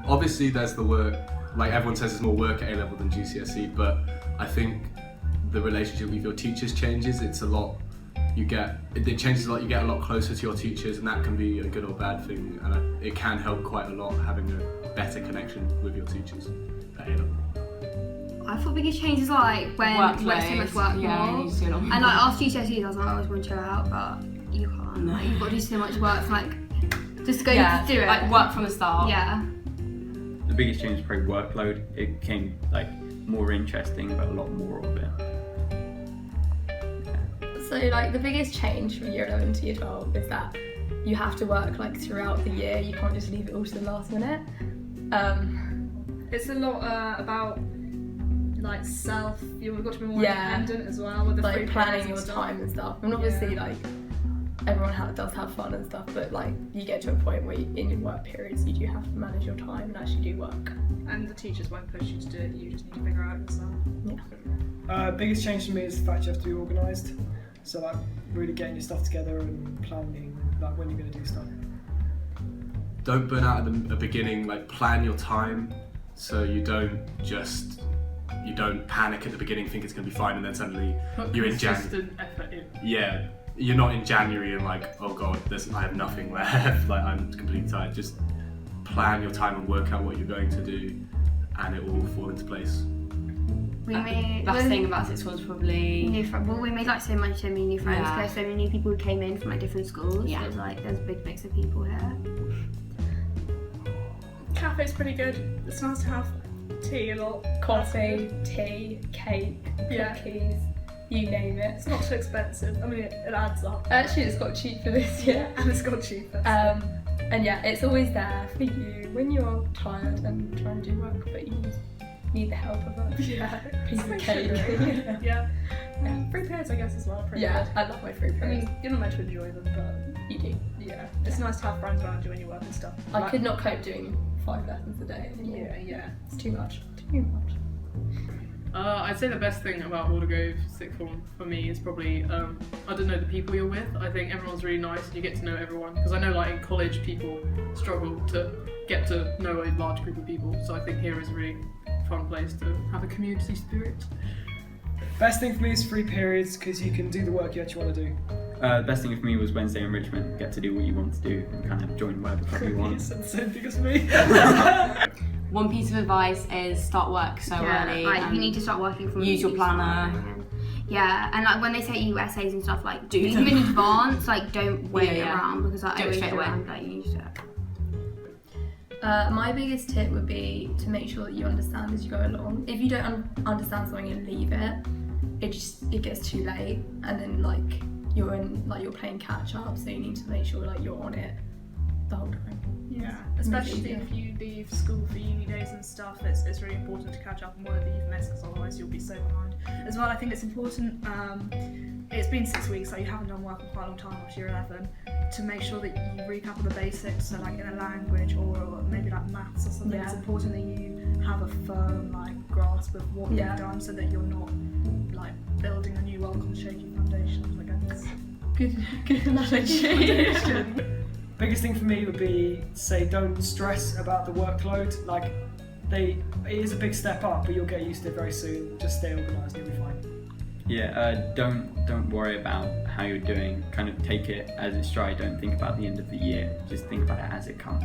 Obviously there's the work, like everyone says there's more work at A-level than GCSE, but I think the relationship with your teachers changes. It changes a lot, you get a lot closer to your teachers, and that can be a good or bad thing, and it can help quite a lot having a better connection with your teachers at A-level. I thought biggest change is like when you like so much work more. And like after GCSEs I was like, I always want to chill out, but you can't. No. Like, you've got to do so much work for like just go to do it. Like work from the start. Yeah. The biggest change was probably workload. It became like more interesting, but a lot more of it. So like the biggest change from year 11 to year 12 is that you have to work like throughout the year. You can't just leave it all to the last minute. It's a lot about like you've got to be more independent as well with the like free planning your and stuff. time and stuff. And obviously like everyone does have fun and stuff, but like you get to a point where in your work periods you do have to manage your time and actually do work. And the teachers won't push you to do it, you just need to figure out yourself. Yeah. Biggest change for me is the fact you have to be organised. So like really getting your stuff together and planning like when you're going to do stuff. Don't burn out at the beginning, like plan your time so you don't panic at the beginning, think it's going to be fine, and then suddenly you're in January. Effort in. Yeah, you're not in January and like, oh god, I have nothing left, like I'm completely tired. Just plan your time and work out what you're going to do, and it will fall into place. We made Best thing about sixth form was probably we made like so many new friends. Yeah. There's so many new people who came in from like different schools. Yeah. There's a big mix of people here. Cafe's pretty good. It's nice to have tea a lot. Coffee, tea, cake, cookies, you name it. It's not too expensive. I mean, it adds up. Actually, it's got cheaper this year. And it's got cheaper. And yeah, it's always there for you when you're tired and trying to do work, but you need the help of a piece of cake. Yeah. Free periods, I guess, as well. Pretty good. I love my free I periods. mean, you're not meant to enjoy them, but You do. yeah, it's nice to have friends around you when you work and stuff. I could not cope doing 5 lessons a day anymore. Yeah. It's too much. Too much. I'd say the best thing about Aldergrove sixth form for me is probably, I don't know, the people you're with. I think everyone's really nice and you get to know everyone. Because I know like in college people struggle to get to know a large group of people. So I think here is a really fun place to have a community spirit. Best thing for me is free periods because you can do the work you actually want to do. The best thing for me was Wednesday enrichment. Get to do what you want to do and kind of join whatever club you want. It's the same thing as me. one piece of advice is start work so early. Like you need to start working from. Use your planner. Yeah, and like when they say you essays and stuff, like Do do them. them in advance. Like don't wait Yeah. around because like, I Do it always straight do away. around, like you used to. My biggest tip would be to make sure that you understand as you go along. If you don't understand something and leave it, it gets too late, and then like you're playing catch up. So you need to make sure like you're on it the whole time. Yeah, especially if you leave school for uni days and stuff, it's really important to catch up on whatever you've missed, because otherwise you'll be so behind. As well, I think it's important, it's been 6 weeks, so you haven't done work in quite a long time after year 11, to make sure that you recap on the basics, so like in a language or maybe like maths or something. It's important that you have a firm like grasp of what you've done, so that you're not like building a new world on shaky foundations, I guess. Good analogy. Biggest thing for me would be say don't stress about the workload. Like it is a big step up, but you'll get used to it very soon. Just stay organised and you'll be fine. Yeah, don't worry about how you're doing. Kind of take it as its stride. Don't think about the end of the year. Just think about it as it comes.